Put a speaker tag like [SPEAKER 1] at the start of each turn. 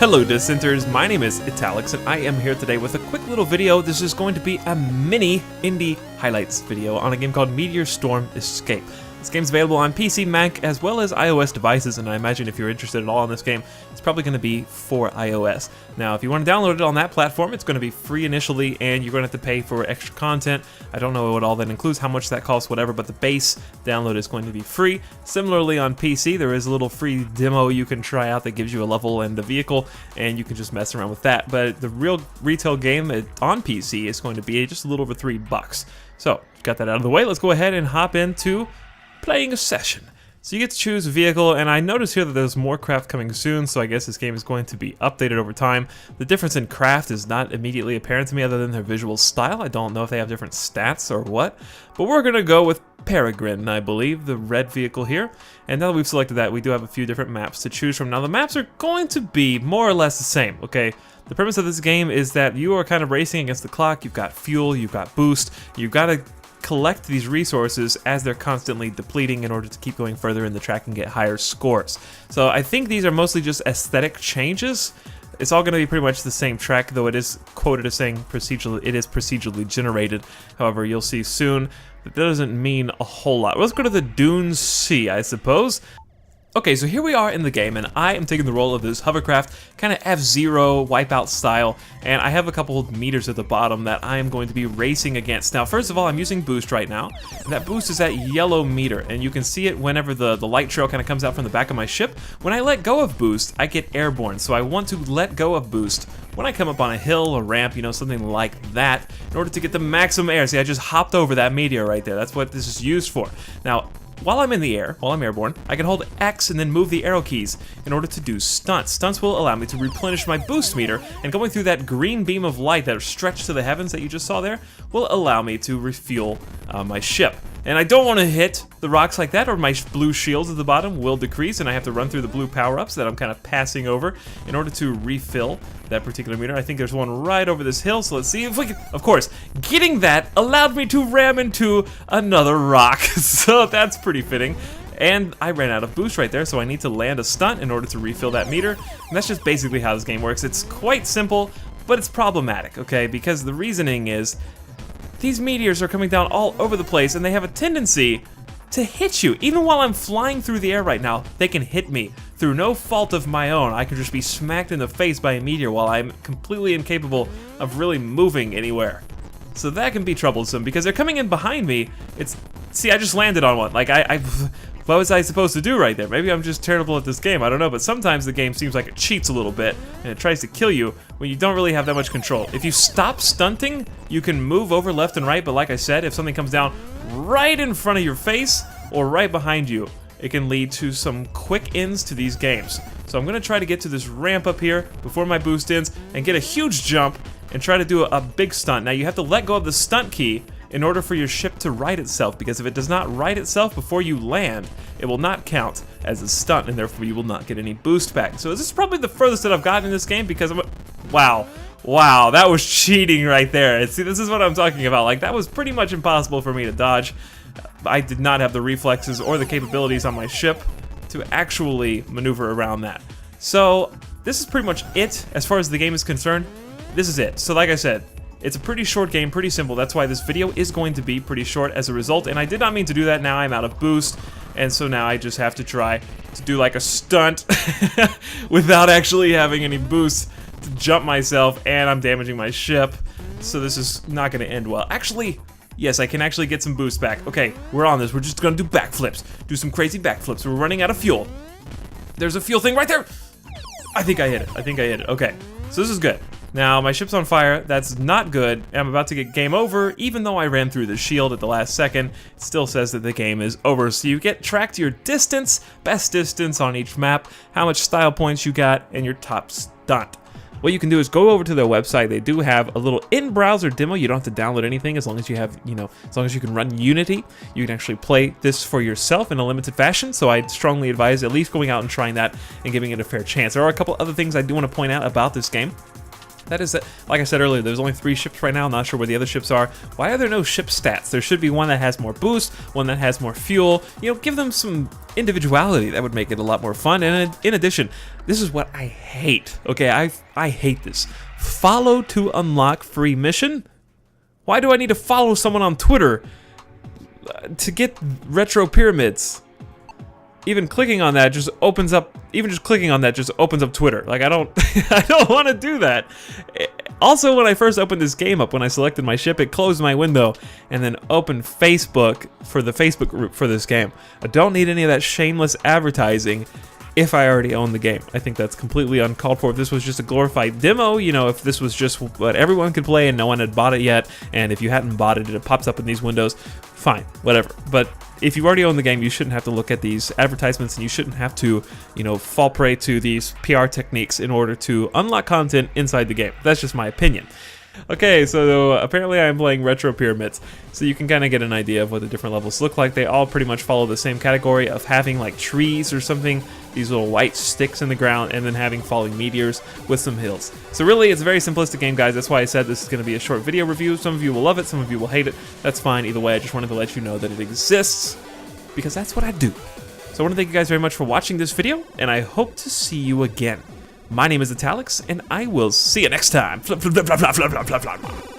[SPEAKER 1] Hello dissenters, my name is Etalyx and I am here today with a quick little video. This is going to be a mini indie highlights video on a game called Meteor Storm Escape. This game's available on PC, Mac, as well as iOS devices, and I imagine if you're interested at all in this game, it's probably going to be for iOS. Now, if you want to download it on that platform, it's going to be free initially, and you're going to have to pay for extra content. I don't know what all that includes, how much that costs, whatever, but the base download is going to be free. Similarly, on PC, there is a little free demo you can try out that gives you a level and a vehicle, and you can just mess around with that. But the real retail game on PC is going to be just a little over $3. So, got that out of the way, let's go ahead and hop into playing a session. So you get to choose a vehicle, and I notice here that there's more craft coming soon, so I guess this game is going to be updated over time. The difference in craft is not immediately apparent to me other than their visual style. I don't know if they have different stats or what, but we're gonna go with Peregrine, I believe, the red vehicle here. And now that we've selected that, we do have a few different maps to choose from. Now the maps are going to be more or less the same, okay? The premise of this game is that you are kind of racing against the clock. You've got fuel, you've got boost, you've got to collect these resources as they're constantly depleting in order to keep going further in the track and get higher scores. So I think these are mostly just aesthetic changes. It's all going to be pretty much the same track, though it is quoted as saying procedurally generated. However, you'll see soon that doesn't mean a whole lot. Let's go to the Dunes Sea, I suppose. Okay, so here we are in the game, and I am taking the role of this hovercraft, kind of F-Zero Wipeout style, and I have a couple of meters at the bottom that I am going to be racing against. Now, first of all, I'm using boost right now, and that boost is that yellow meter, and you can see it whenever the light trail kind of comes out from the back of my ship. When I let go of boost, I get airborne, so I want to let go of boost when I come up on a hill, a ramp, you know, something like that, in order to get the maximum air. See, I just hopped over that meteor right there. That's what this is used for. Now, while I'm in the air, while I'm airborne, I can hold X and then move the arrow keys in order to do stunts. Stunts will allow me to replenish my boost meter, and going through that green beam of light that stretched to the heavens that you just saw there will allow me to refuel my ship. And I don't want to hit the rocks like that, or my blue shields at the bottom will decrease, and I have to run through the blue power-ups that I'm kind of passing over in order to refill that particular meter. I think there's one right over this hill, so let's see if we can... Of course, getting that allowed me to ram into another rock, so that's pretty fitting. And I ran out of boost right there, so I need to land a stunt in order to refill that meter. And that's just basically how this game works. It's quite simple, but it's problematic, okay? Because the reasoning is, these meteors are coming down all over the place, and they have a tendency to hit you. Even while I'm flying through the air right now, they can hit me through no fault of my own. I can just be smacked in the face by a meteor while I'm completely incapable of really moving anywhere. So that can be troublesome, because they're coming in behind me. See, I just landed on one. Like, what was I supposed to do right there? Maybe I'm just terrible at this game, I don't know, but sometimes the game seems like it cheats a little bit, and it tries to kill you when you don't really have that much control. If you stop stunting, you can move over left and right, but like I said, if something comes down right in front of your face, or right behind you, it can lead to some quick ends to these games. So I'm gonna try to get to this ramp up here before my boost ends, and get a huge jump, and try to do a big stunt. Now you have to let go of the stunt key in order for your ship to right itself, because if it does not right itself before you land, it will not count as a stunt, and therefore you will not get any boost back. So this is probably the furthest that I've gotten in this game, because wow, that was cheating right there. See, this is what I'm talking about. Like, that was pretty much impossible for me to dodge. I did not have the reflexes or the capabilities on my ship to actually maneuver around that. So this is pretty much it as far as the game is concerned. This is it. So like I said, it's a pretty short game, pretty simple. That's why this video is going to be pretty short as a result, and I did not mean to do that. Now I'm out of boost, and so now I just have to try to do like a stunt without actually having any boost to jump myself, and I'm damaging my ship, so this is not going to end well. Actually, yes, I can actually get some boost back. Okay, we're on this. We're just going to do backflips, do some crazy backflips. We're running out of fuel. There's a fuel thing right there. I think I hit it. Okay, so this is good. Now, my ship's on fire. That's not good. I'm about to get game over. Even though I ran through the shield at the last second, it still says that the game is over. So you get tracked your distance, best distance on each map, how much style points you got, and your top stunt. What you can do is go over to their website. They do have a little in-browser demo. You don't have to download anything as long as you have, as long as you can run Unity. You can actually play this for yourself in a limited fashion. So I'd strongly advise at least going out and trying that and giving it a fair chance. There are a couple other things I do want to point out about this game. That is, like I said earlier, there's only 3 ships right now. I'm not sure where the other ships are. Why are there no ship stats? There should be one that has more boost, one that has more fuel. You know, give them some individuality. That would make it a lot more fun. And in addition, this is what I hate. Okay, I hate this. Follow to unlock free mission? Why do I need to follow someone on Twitter to get retro pyramids? Even clicking on that just opens up, Twitter. Like, I don't I don't want to do that. Also, when I first opened this game up, when I selected my ship, it closed my window and then opened Facebook for the Facebook group for this game. I don't need any of that shameless advertising if I already own the game. I think that's completely uncalled for. If this was just a glorified demo, you know, if this was just what everyone could play and no one had bought it yet, and if you hadn't bought it, it pops up in these windows, fine, whatever. But if you already own the game, you shouldn't have to look at these advertisements, and you shouldn't have to, you know, fall prey to these PR techniques in order to unlock content inside the game. That's just my opinion. Okay, so apparently I'm playing Retro Pyramids, so you can kind of get an idea of what the different levels look like. They all pretty much follow the same category of having like trees or something, these little white sticks in the ground, and then having falling meteors with some hills. So really, it's a very simplistic game, guys. That's why I said this is going to be a short video review. Some of you will love it, some of you will hate it. That's fine. Either way, I just wanted to let you know that it exists, because that's what I do. So I want to thank you guys very much for watching this video, and I hope to see you again. My name is Etalyx, and I will see you next time. Flip, flip, flip, flip, flip, flip, flip, flip.